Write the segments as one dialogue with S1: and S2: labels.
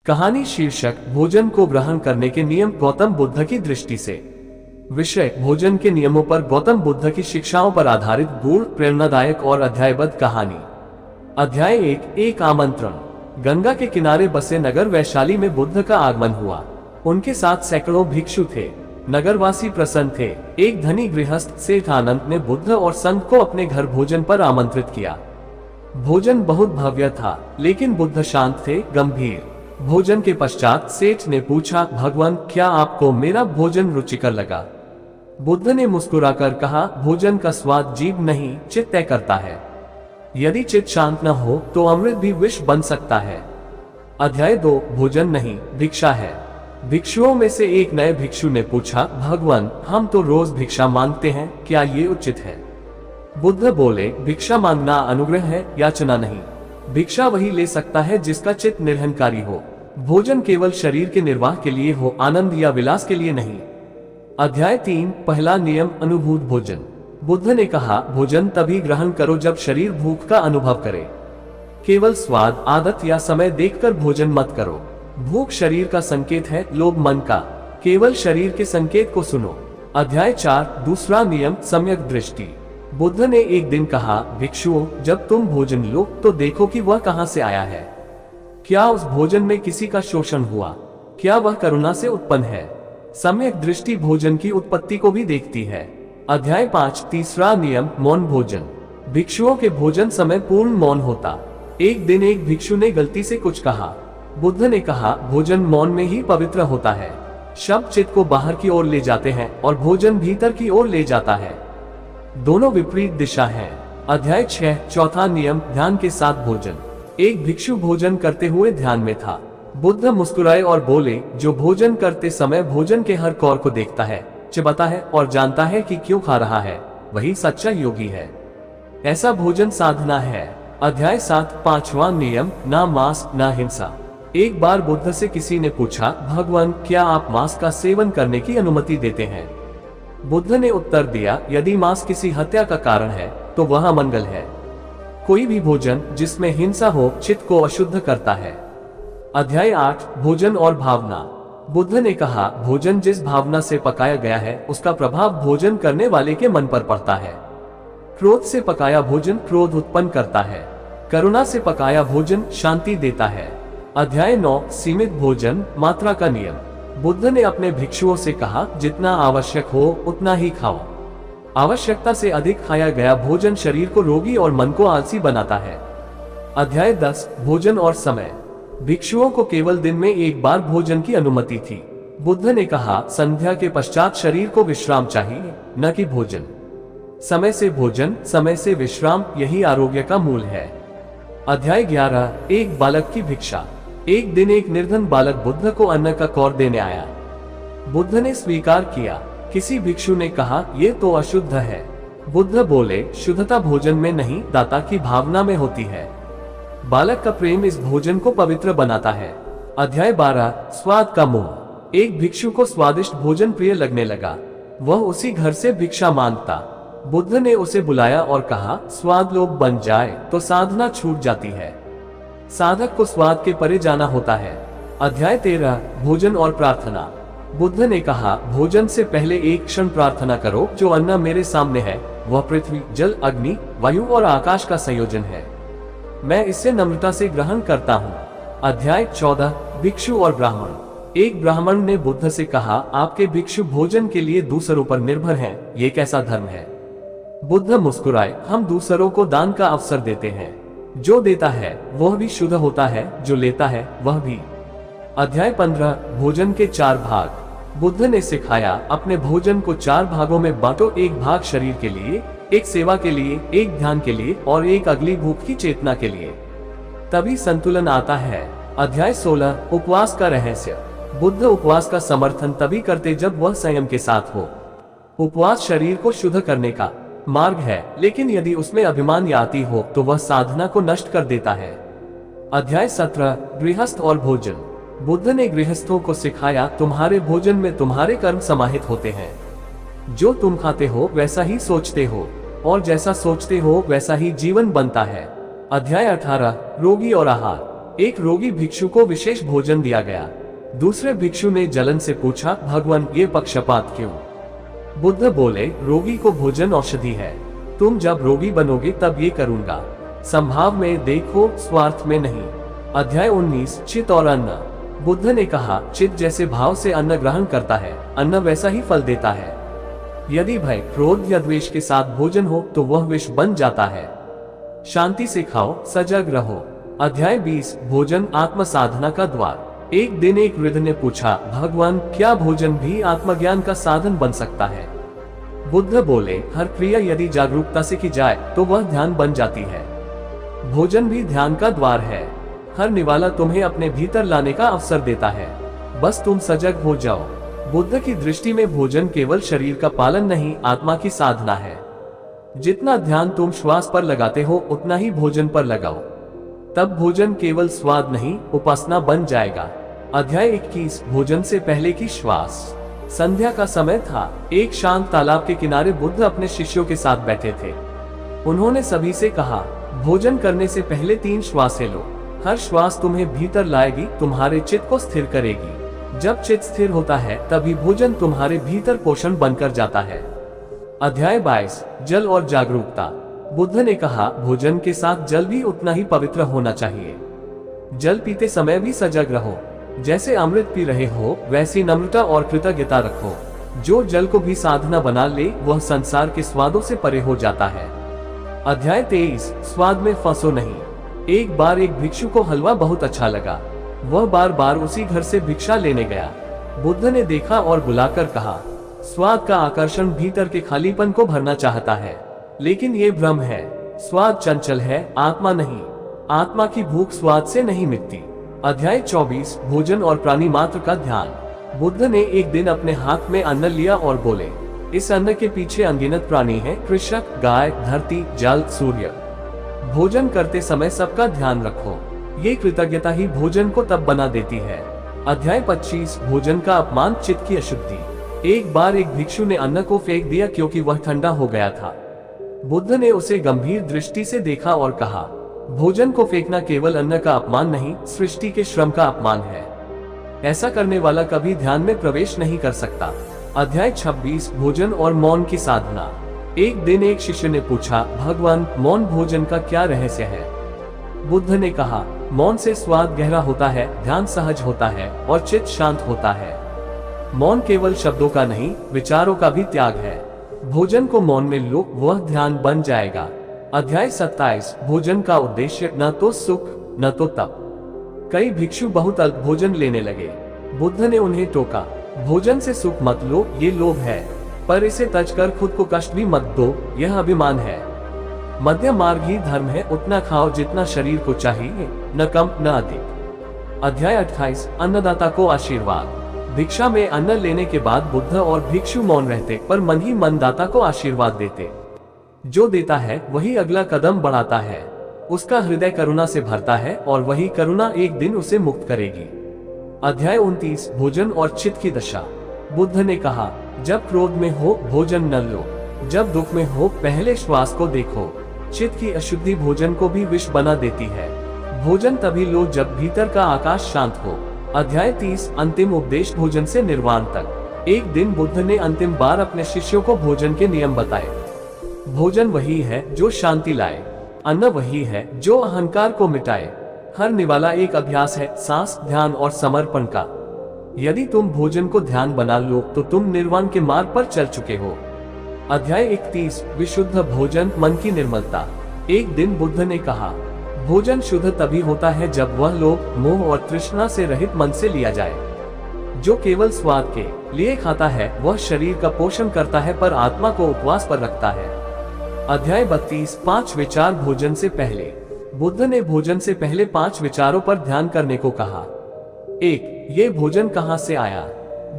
S1: कहानी शीर्षक भोजन को ग्रहण करने के नियम गौतम बुद्ध की दृष्टि से। विषय भोजन के नियमों पर गौतम बुद्ध की शिक्षाओं पर आधारित गूढ़ प्रेरणादायक और अध्यायबद्ध कहानी। अध्याय एक आमंत्रण। गंगा के किनारे बसे नगर वैशाली में बुद्ध का आगमन हुआ। उनके साथ सैकड़ों भिक्षु थे। नगरवासी प्रसन्न थे। एक धनी गृहस्थ सेठ आनंद ने बुद्ध और संत को अपने घर भोजन पर आमंत्रित किया। भोजन बहुत भव्य था, लेकिन बुद्ध शांत थे, गंभीर। भोजन के पश्चात सेठ ने पूछा, भगवान, क्या आपको मेरा भोजन रुचिकर लगा? बुद्ध ने मुस्कुराकर कहा, भोजन का स्वाद जीभ नहीं, चित्त तय करता है। यदि चित्त शांत न हो तो अमृत भी विष बन सकता है। अध्याय 2। भोजन नहीं, भिक्षा है। भिक्षुओं में से एक नए भिक्षु ने पूछा, भगवान, हम तो रोज भिक्षा मांगते हैं, क्या ये उचित है? बुद्ध बोले, भिक्षा मांगना अनुग्रह है, याचना नहीं। भिक्षा वही ले सकता है जिसका चित्त निर्हंकारी हो। भोजन केवल शरीर के निर्वाह के लिए हो, आनंद या विलास के लिए नहीं। अध्याय 3। पहला नियम, अनुभूत भोजन। बुद्ध ने कहा, भोजन तभी ग्रहण करो जब शरीर भूख का अनुभव करे। केवल स्वाद, आदत या समय देखकर भोजन मत करो। भूख शरीर का संकेत है, लोभ मन का। केवल शरीर के संकेत को सुनो। अध्याय 4। दूसरा नियम, सम्यक दृष्टि। बुद्ध ने एक दिन कहा, भिक्षुओं, जब तुम भोजन लो तो देखो कि वह कहां से आया है। क्या उस भोजन में किसी का शोषण हुआ? क्या वह करुणा से उत्पन्न है? सम्यक दृष्टि भोजन की उत्पत्ति को भी देखती है। अध्याय 5। तीसरा नियम, मौन भोजन। भिक्षुओं के भोजन समय पूर्ण मौन होता। एक दिन एक भिक्षु ने गलती से कुछ कहा। बुद्ध ने कहा, भोजन मौन में ही पवित्र होता है। शब्द चित्त को बाहर की ओर ले जाते हैं और भोजन भीतर की ओर ले जाता है। दोनों विपरीत दिशा है। अध्याय 6। चौथा नियम, ध्यान के साथ भोजन। एक भिक्षु भोजन करते हुए ध्यान में था। बुद्ध मुस्कुराए और बोले, जो भोजन करते समय भोजन के हर कौर को देखता है, चिबाता है और जानता है कि क्यों खा रहा है, वही सच्चा योगी है। ऐसा भोजन साधना है। अध्याय 7। पांचवा नियम, ना मांस ना हिंसा। एक बार बुद्ध से किसी ने पूछा, भगवान, क्या आप मांस का सेवन करने की अनुमति देते हैं? बुद्ध ने उत्तर दिया, यदि मांस किसी हत्या का कारण है तो वह अमंगल है। कोई भी भोजन जिसमें हिंसा हो चित्त को अशुद्ध करता है। अध्याय 8। भोजन और भावना। बुद्ध ने कहा, भोजन जिस भावना से पकाया गया है उसका प्रभाव भोजन करने वाले के मन पर पड़ता है। क्रोध से पकाया भोजन क्रोध उत्पन्न करता है। करुणा से पकाया भोजन शांति देता है। अध्याय 9। सीमित भोजन, मात्रा का नियम। बुद्ध ने अपने भिक्षुओं से कहा, जितना आवश्यक हो उतना ही खाओ। आवश्यकता से अधिक खाया गया भोजन शरीर को रोगी और मन को आलसी बनाता है। अध्याय 10। भोजन और समय। भिक्षुओं को केवल दिन में एक बार भोजन की अनुमति थी। बुद्ध ने कहा, संध्या के पश्चात शरीर को विश्राम चाहिए, न कि भोजन। समय से भोजन, समय से विश्राम, यही आरोग्य का मूल है। अध्याय 11। एक बालक की भिक्षा। एक दिन एक निर्धन बालक बुद्ध को अन्न का कौर देने आया। बुद्ध ने स्वीकार किया। किसी भिक्षु ने कहा, ये तो अशुद्ध है। बुद्ध बोले, शुद्धता भोजन में नहीं, दाता की भावना में होती है। बालक का प्रेम इस भोजन को पवित्र बनाता है। अध्याय 12। स्वाद का मोह। एक भिक्षु को स्वादिष्ट भोजन प्रिय लगने लगा। वह उसी घर से भिक्षा मांगता। बुद्ध ने उसे बुलाया और कहा, स्वाद लोभ बन जाए तो साधना छूट जाती है। साधक को स्वाद के परे जाना होता है। अध्याय 13। भोजन और प्रार्थना। बुद्ध ने कहा, भोजन से पहले एक क्षण प्रार्थना करो। जो अन्न मेरे सामने है वह पृथ्वी, जल, अग्नि, वायु और आकाश का संयोजन है। मैं इसे नम्रता से ग्रहण करता हूँ। अध्याय 14। भिक्षु और ब्राह्मण। एक ब्राह्मण ने बुद्ध से कहा, आपके भिक्षु भोजन के लिए दूसरों पर निर्भर हैं, ये कैसा धर्म है? बुद्ध मुस्कुराए, हम दूसरों को दान का अवसर देते हैं। जो देता है वह भी शुद्ध होता है, जो लेता है वह भी। अध्याय 15। भोजन के 4 भाग। बुद्ध ने सिखाया, अपने भोजन को 4 भागों में बांटो। एक भाग शरीर के लिए, एक सेवा के लिए, एक ध्यान के लिए और एक अगली भूख की चेतना के लिए। तभी संतुलन आता है। अध्याय 16। उपवास का रहस्य। बुद्ध उपवास का समर्थन तभी करते जब वह संयम के साथ हो। उपवास शरीर को शुद्ध करने का मार्ग है, लेकिन यदि उसमें अभिमान या आती हो तो वह साधना को नष्ट कर देता है। अध्याय 17। गृहस्थ और भोजन। बुद्ध ने गृहस्थों को सिखाया, तुम्हारे भोजन में तुम्हारे कर्म समाहित होते हैं। जो तुम खाते हो वैसा ही सोचते हो और जैसा सोचते हो वैसा ही जीवन बनता है। अध्याय 18। रोगी और आहार। एक रोगी भिक्षु को विशेष भोजन दिया गया। दूसरे भिक्षु ने जलन से पूछा, भगवान ये पक्षपात क्यों? बुद्ध बोले, रोगी को भोजन औषधि है। तुम जब रोगी बनोगे तब ये करूंगा। संभाव में देखो, स्वार्थ में नहीं। अध्याय 19 चित्त और अन्न। बुद्ध ने कहा, चित्त जैसे भाव से अन्न ग्रहण करता है, अन्न वैसा ही फल देता है। यदि भय, क्रोध या द्वेष के साथ भोजन हो तो वह विष बन जाता है। शांति से खाओ, सजग रहो। अध्याय 20 भोजन आत्म साधना का द्वार। एक दिन एक वृद्ध ने पूछा, भगवान क्या भोजन भी आत्मज्ञान का साधन बन सकता है? बुद्ध बोले, हर क्रिया यदि जागरूकता से की जाए तो वह ध्यान बन जाती है। भोजन भी ध्यान का द्वार है। हर निवाला तुम्हें अपने भीतर लाने का अवसर देता है, बस तुम सजग हो जाओ। बुद्ध की दृष्टि में भोजन केवल शरीर का पालन नहीं, आत्मा की साधना है। जितना ध्यान तुम श्वास पर लगाते हो उतना ही भोजन पर लगाओ, तब भोजन केवल स्वाद नहीं, उपासना बन जाएगा। अध्याय 21 भोजन से पहले की श्वास। संध्या का समय था। एक शांत तालाब के किनारे बुद्ध अपने शिष्यों के साथ बैठे थे। उन्होंने सभी से कहा, भोजन करने से पहले 3 श्वासें लो। हर श्वास तुम्हें भीतर लाएगी, तुम्हारे चित्त को स्थिर करेगी। जब चित्त स्थिर होता है तभी भोजन तुम्हारे भीतर पोषण बनकर जाता है। अध्याय 22 जल और जागरूकता। बुद्ध ने कहा, भोजन के साथ जल भी उतना ही पवित्र होना चाहिए। जल पीते समय भी सजग रहो। जैसे अमृत पी रहे हो वैसी नम्रता और कृतज्ञता रखो। जो जल को भी साधना बना ले वह संसार के स्वादों से परे हो जाता है। अध्याय 23 स्वाद में फंसो नहीं। एक बार एक भिक्षु को हलवा बहुत अच्छा लगा। वह बार बार उसी घर से भिक्षा लेने गया। बुद्ध ने देखा और बुलाकर कहा, स्वाद का आकर्षण भीतर के खालीपन को भरना चाहता है, लेकिन ये भ्रम है। स्वाद चंचल है, आत्मा नहीं। आत्मा की भूख स्वाद से नहीं मिटती। अध्याय 24 भोजन और प्राणी मात्र का ध्यान। बुद्ध ने एक दिन अपने हाथ में अन्न लिया और बोले, इस अन्न के पीछे अनगिनत प्राणी हैं, कृषक, गाय, धरती, जल, सूर्य। भोजन करते समय सबका ध्यान रखो। ये कृतज्ञता ही भोजन को तब बना देती है। अध्याय 25 भोजन का अपमान, चित्त की अशुद्धि। एक बार एक भिक्षु ने अन्न को फेंक दिया क्योंकि वह ठंडा हो गया था। बुद्ध ने उसे गंभीर दृष्टि से देखा और कहा, भोजन को फेंकना केवल अन्न का अपमान नहीं, सृष्टि के श्रम का अपमान है। ऐसा करने वाला कभी ध्यान में प्रवेश नहीं कर सकता। अध्याय 26 भोजन और मौन की साधना। एक दिन एक शिष्य ने पूछा, भगवान मौन भोजन का क्या रहस्य है? बुद्ध ने कहा, मौन से स्वाद गहरा होता है, ध्यान सहज होता है और चित्त शांत होता है। मौन केवल शब्दों का नहीं, विचारों का भी त्याग है। भोजन को मौन में लो, वह ध्यान बन जाएगा। अध्याय 27 भोजन का उद्देश्य, न तो सुख न तो तप। कई भिक्षु बहुत अल्प भोजन लेने लगे। बुद्ध ने उन्हें टोका, भोजन से सुख मत लो, ये लोभ है, पर इसे तजकर खुद को कष्ट भी मत दो, यह अभिमान है। मध्य मार्ग ही धर्म है, उतना खाओ जितना शरीर को चाहिए, न कम न अधिक। अध्याय 28 अन्नदाता को आशीर्वाद। भिक्षा में अन्न लेने के बाद बुद्ध और भिक्षु मौन रहते, पर मन ही मन दाता को आशीर्वाद देते। जो देता है वही अगला कदम बढ़ाता है। उसका हृदय करुणा से भरता है और वही करुणा एक दिन उसे मुक्त करेगी। अध्याय 29 भोजन और चित्त की दशा। बुद्ध ने कहा, जब क्रोध में हो भोजन न लो, जब दुख में हो पहले श्वास को देखो। चित्त की अशुद्धि भोजन को भी विष बना देती है। भोजन तभी लो जब भीतर का आकाश शांत हो। अध्याय 30 अंतिम उपदेश, भोजन से निर्वाण तक। एक दिन बुद्ध ने अंतिम बार अपने शिष्यों को भोजन के नियम बताए। भोजन वही है जो शांति लाए, अन्न वही है जो अहंकार को मिटाए। हर निवाला एक अभ्यास है, सांस, ध्यान और समर्पण का। यदि तुम भोजन को ध्यान बना लो तो तुम निर्वाण के मार्ग पर चल चुके हो। अध्याय 31 विशुद्ध भोजन, मन की निर्मलता। एक दिन बुद्ध ने कहा, भोजन शुद्ध तभी होता है जब वह लोभ, मोह और तृष्णा से रहित मन से लिया जाए। जो केवल स्वाद के लिए खाता है वह शरीर का पोषण करता है पर आत्मा को उपवास पर रखता है। अध्याय 32 5 विचार भोजन से पहले। बुद्ध ने भोजन से पहले 5 विचारों पर ध्यान करने को कहा। 1 ये भोजन कहाँ से आया?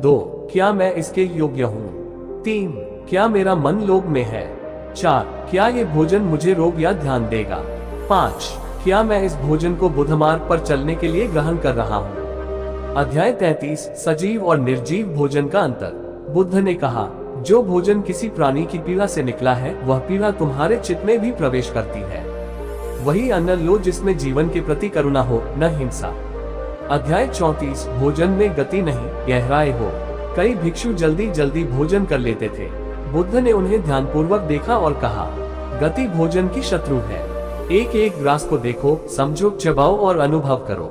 S1: 2 क्या मैं इसके योग्य हूँ? 3 क्या मेरा मन लोभ में है? 4 क्या ये भोजन मुझे रोग या ध्यान देगा? 5 क्या मैं इस भोजन को बुद्ध मार्ग पर चलने के लिए ग्रहण कर रहा हूँ? अध्याय 33 सजीव और निर्जीव भोजन का अंतर। बुद्ध ने कहा, जो भोजन किसी प्राणी की पीड़ा से निकला है वह पीड़ा तुम्हारे चित्त में भी प्रवेश करती है। वही अन्न लो जिसमें जीवन के प्रति करुणा हो, न हिंसा। अध्याय 34 भोजन में गति नहीं, गहराई हो। कई भिक्षु जल्दी जल्दी भोजन कर लेते थे। बुद्ध ने उन्हें ध्यानपूर्वक देखा और कहा, गति भोजन की शत्रु है। एक एक ग्रास को देखो, समझो, चबाओ और अनुभव करो।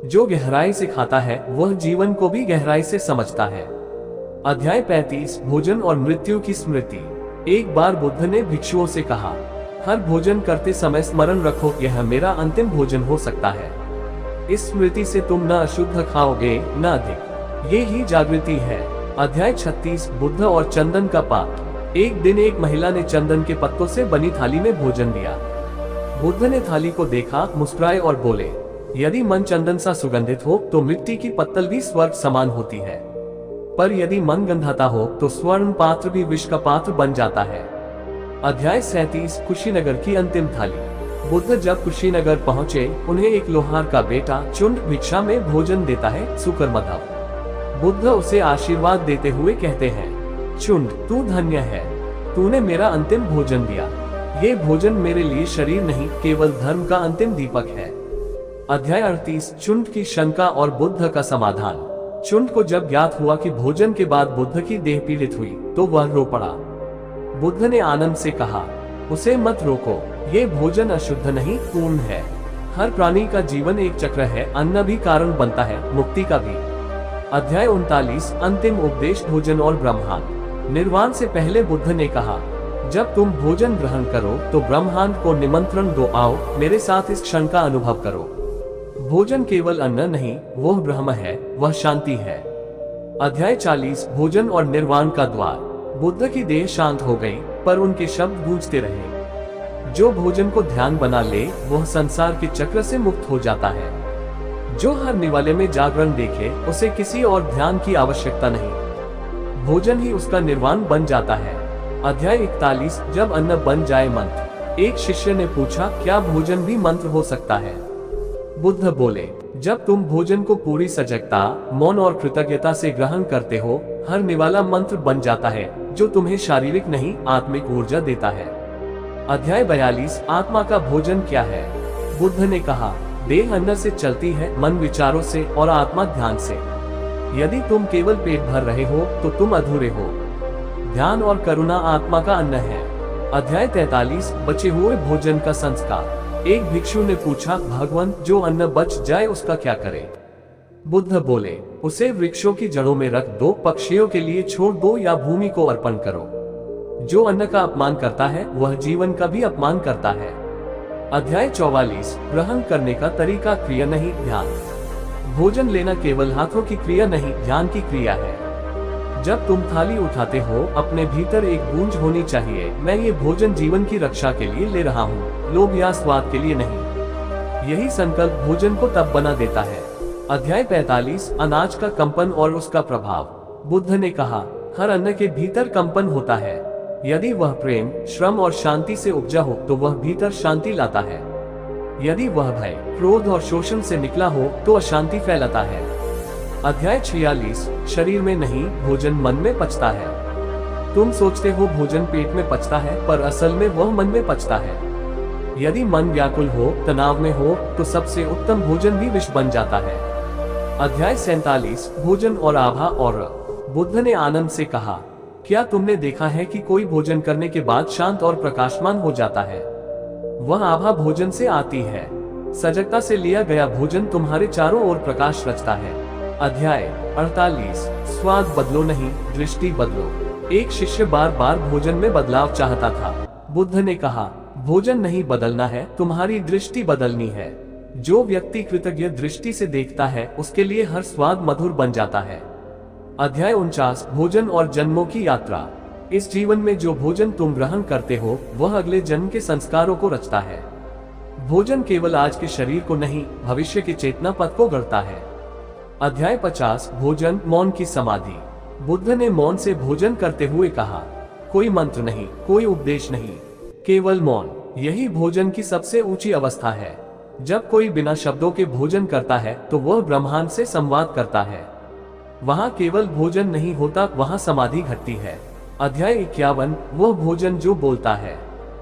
S1: जो गहराई से खाता है वह जीवन को भी गहराई से समझता है। अध्याय 35 भोजन और मृत्यु की स्मृति। एक बार बुद्ध ने भिक्षुओं से कहा, हर भोजन करते समय स्मरण रखो, यह मेरा अंतिम भोजन हो सकता है। इस स्मृति से तुम न अशुद्ध खाओगे न अधिक। ये ही जागृति है। अध्याय 36 बुद्ध और चंदन का पाक। एक दिन एक महिला ने चंदन के पत्तों से बनी थाली में भोजन दिया। बुद्ध ने थाली को देखा, मुस्कुराए और बोले, यदि मन चंदन सा सुगंधित हो तो मिट्टी की पत्तल भी स्वर्ग समान होती है, पर यदि मन गंधाता हो तो स्वर्ण पात्र भी विष का पात्र बन जाता है। अध्याय 37 कुशीनगर की अंतिम थाली। बुद्ध जब कुशीनगर पहुंचे, उन्हें एक लोहार का बेटा चुंड भिक्षा में भोजन देता है, सुकर मधव। बुद्ध उसे आशीर्वाद देते हुए कहते हैं, चुंड, तू धन्य है, तूने मेरा अंतिम भोजन दिया। ये भोजन मेरे लिए शरीर नहीं, केवल धर्म का अंतिम दीपक है। अध्याय 38 चुंड की शंका और बुद्ध का समाधान। चुंड को जब ज्ञात हुआ कि भोजन के बाद बुद्ध की देह पीड़ित हुई तो वह रो पड़ा। बुद्ध ने आनंद से कहा, उसे मत रोको, ये भोजन अशुद्ध नहीं, पूर्ण है। हर प्राणी का जीवन एक चक्र है, अन्न भी कारण बनता है, मुक्ति का भी। अध्याय 39 अंतिम उपदेश भोजन और ब्रह्मांड। निर्वाण से पहले बुद्ध ने कहा, जब तुम भोजन ग्रहण करो तो ब्रह्मांड को निमंत्रण दो, आओ मेरे साथ इस क्षण का अनुभव करो। भोजन केवल अन्न नहीं, वह ब्रह्म है, वह शांति है। अध्याय 40 भोजन और निर्वाण का द्वार। बुद्ध की देह शांत हो गई, पर उनके शब्द गूंजते रहे। जो भोजन को ध्यान बना ले वह संसार के चक्र से मुक्त हो जाता है। जो हर निवाले में जागरण देखे उसे किसी और ध्यान की आवश्यकता नहीं, भोजन ही उसका निर्वाण बन जाता है। अध्याय 41 जब अन्न बन जाए मंत्र। एक शिष्य ने पूछा, क्या भोजन भी मंत्र हो सकता है? बुद्ध बोले, जब तुम भोजन को पूरी सजगता, मौन और कृतज्ञता से ग्रहण करते हो, हर निवाला मंत्र बन जाता है, जो तुम्हें शारीरिक नहीं आत्मिक ऊर्जा देता है। अध्याय 42 आत्मा का भोजन क्या है? बुद्ध ने कहा, देह अन्न से चलती है, मन विचारों से और आत्मा ध्यान से। यदि तुम केवल पेट भर रहे हो तो तुम अधूरे हो। ध्यान और करुणा आत्मा का अन्न है। अध्याय 43 बचे हुए भोजन का संस्कार। एक भिक्षु ने पूछा, भगवान, जो अन्न बच जाए उसका क्या करें? बुद्ध बोले, उसे वृक्षों की जड़ों में रख दो, पक्षियों के लिए छोड़ दो या भूमि को अर्पण करो। जो अन्न का अपमान करता है वह जीवन का भी अपमान करता है। अध्याय 44 ग्रहण करने का तरीका क्रिया नहीं, ध्यान। भोजन लेना केवल हाथों की क्रिया नहीं, ध्यान की क्रिया है। जब तुम थाली उठाते हो, अपने भीतर एक गूंज होनी चाहिए, मैं ये भोजन जीवन की रक्षा के लिए ले रहा हूँ, लोभ या स्वाद के लिए नहीं। यही संकल्प भोजन को तब बना देता है। अध्याय 45 अनाज का कंपन और उसका प्रभाव। बुद्ध ने कहा, हर अन्न के भीतर कंपन होता है। यदि वह प्रेम, श्रम और शांति से उपजा हो तो वह भीतर शांति लाता है। यदि वह भय, क्रोध और शोषण से निकला हो तो अशांति फैलाता है। अध्याय 46 शरीर में नहीं, भोजन मन में पचता है। तुम सोचते हो भोजन पेट में पचता है, पर असल में वह मन में पचता है। यदि मन व्याकुल हो, तनाव में हो, तो सबसे उत्तम भोजन भी विष बन जाता है। अध्याय 47 भोजन और आभा और। बुद्ध ने आनंद से कहा, क्या तुमने देखा है कि कोई भोजन करने के बाद शांत और प्रकाशमान हो जाता है? वह आभा भोजन से आती है। सजगता से लिया गया भोजन तुम्हारे चारों ओर प्रकाश रचता है। अध्याय 48 स्वाद बदलो नहीं, दृष्टि बदलो। एक शिष्य बार बार भोजन में बदलाव चाहता था। बुद्ध ने कहा, भोजन नहीं बदलना है, तुम्हारी दृष्टि बदलनी है। जो व्यक्ति कृतज्ञ दृष्टि से देखता है उसके लिए हर स्वाद मधुर बन जाता है। अध्याय 49 भोजन और जन्मों की यात्रा। इस जीवन में जो भोजन तुम ग्रहण करते हो वह अगले जन्म के संस्कारों को रचता है। भोजन केवल आज के शरीर को नहीं, भविष्य के चेतना पथ को गढ़ता है। अध्याय 50 भोजन मौन की समाधि। बुद्ध ने मौन से भोजन करते हुए कहा, कोई मंत्र नहीं, कोई उपदेश नहीं, केवल मौन। यही भोजन की सबसे ऊंची अवस्था है। जब कोई बिना शब्दों के भोजन करता है तो वह ब्रह्मांड से संवाद करता है। वहाँ केवल भोजन नहीं होता, वहाँ समाधि घटती है। अध्याय 51 वह भोजन जो बोलता है।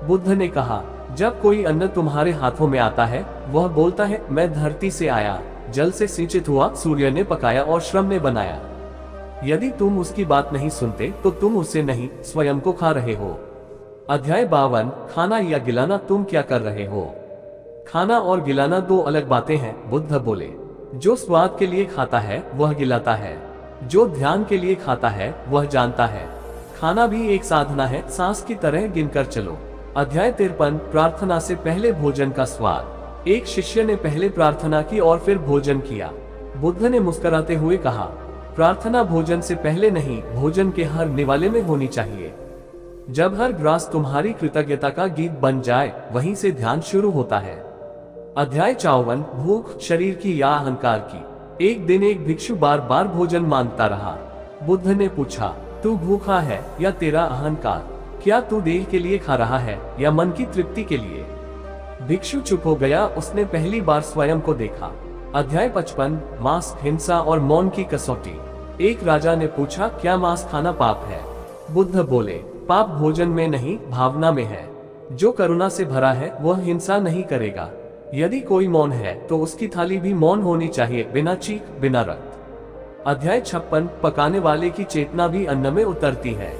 S1: बुद्ध ने कहा, जब कोई अन्न तुम्हारे हाथों में आता है, वह बोलता है, मैं धरती से आया, जल से सिंचित हुआ, सूर्य ने पकाया और श्रम ने बनाया। यदि तुम उसकी बात नहीं सुनते तो तुम उसे नहीं, स्वयं को खा रहे हो। अध्याय 52, खाना या गिलाना। तुम क्या कर रहे हो? खाना और गिलाना दो अलग बातें हैं, बुद्ध बोले। जो स्वाद के लिए खाता है वह गिलाता है, जो ध्यान के लिए खाता है वह जानता है। खाना भी एक साधना है, सांस की तरह गिनकर चलो। अध्याय 53, प्रार्थना से पहले भोजन का स्वाद। एक शिष्य ने पहले प्रार्थना की और फिर भोजन किया। बुद्ध ने मुस्कुराते हुए कहा, प्रार्थना भोजन से पहले नहीं, भोजन के हर निवाले में होनी चाहिए। जब हर ग्रास तुम्हारी कृतज्ञता का गीत बन जाए, वहीं से ध्यान शुरू होता है। अध्याय 54, भूख, शरीर की या अहंकार की। एक दिन एक भिक्षु बार बार भोजन मांगता रहा। बुद्ध ने पूछा, तू भूखा है या तेरा अहंकार? क्या तू देह के लिए खा रहा है या मन की तृप्ति के लिए? भिक्षु चुप हो गया, उसने पहली बार स्वयं को देखा। अध्याय 55, मांस, हिंसा और मौन की कसौटी। एक राजा ने पूछा, क्या मांस खाना पाप है? बुद्ध बोले, पाप भोजन में नहीं, भावना में है। जो करुणा से भरा है वह हिंसा नहीं करेगा। यदि कोई मौन है तो उसकी थाली भी मौन होनी चाहिए, बिना चीख, बिना रक्त। अध्याय 56, पकाने वाले की चेतना भी अन्न में उतरती है।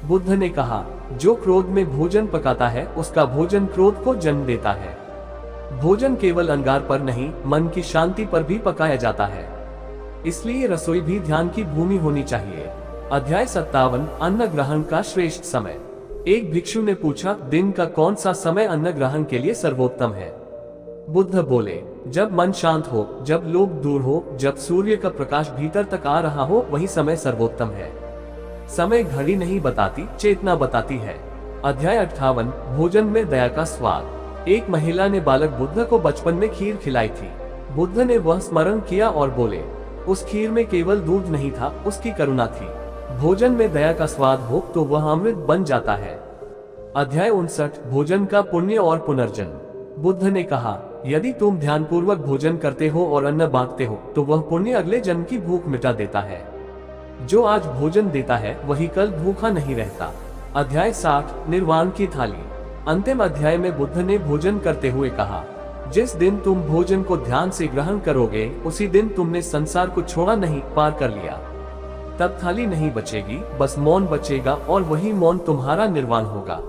S1: बुद्ध ने कहा, जो क्रोध में भोजन पकाता है उसका भोजन क्रोध को जन्म देता है। भोजन केवल अंगार पर नहीं, मन की शांति पर भी पकाया जाता है। इसलिए रसोई भी ध्यान की भूमि होनी चाहिए। अध्याय 57, अन्न ग्रहण का श्रेष्ठ समय। एक भिक्षु ने पूछा, दिन का कौन सा समय अन्न ग्रहण के लिए सर्वोत्तम है? बुद्ध बोले, जब मन शांत हो, जब लोग दूर हो, जब सूर्य का प्रकाश भीतर तक आ रहा हो, वही समय सर्वोत्तम है। समय घड़ी नहीं बताती, चेतना बताती है। अध्याय 58, भोजन में दया का स्वाद। एक महिला ने बालक बुद्ध को बचपन में खीर खिलाई थी। बुद्ध ने वह स्मरण किया और बोले, उस खीर में केवल दूध नहीं था, उसकी करुणा थी। भोजन में दया का स्वाद हो तो वह अमृत बन जाता है। अध्याय 59, भोजन का पुण्य और पुनर्जन्म। बुद्ध ने कहा, यदि तुम ध्यानपूर्वक भोजन करते हो और अन्न बांटते हो तो वह पुण्य अगले जन्म की भूख मिटा देता है। जो आज भोजन देता है वही कल भूखा नहीं रहता। अध्याय 60, निर्वाण की थाली। अंतिम अध्याय में बुद्ध ने भोजन करते हुए कहा, जिस दिन तुम भोजन को ध्यान से ग्रहण करोगे, उसी दिन तुमने संसार को छोड़ा नहीं, पार कर लिया। तब थाली नहीं बचेगी, बस मौन बचेगा और वही मौन तुम्हारा निर्वाण होगा।